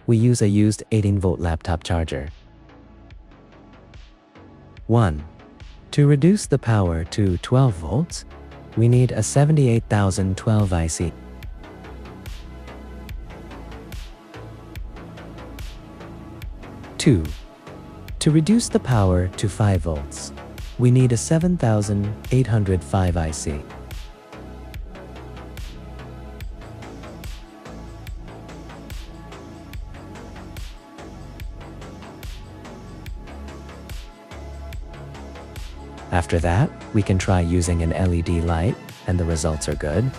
we use a used 18-volt laptop charger. 1. To reduce the power to 12 volts, we need a 78012 IC. 2. To reduce the power to 5 volts, we need a 7805 IC. 'After that, we can try using an LED light, and the results are good.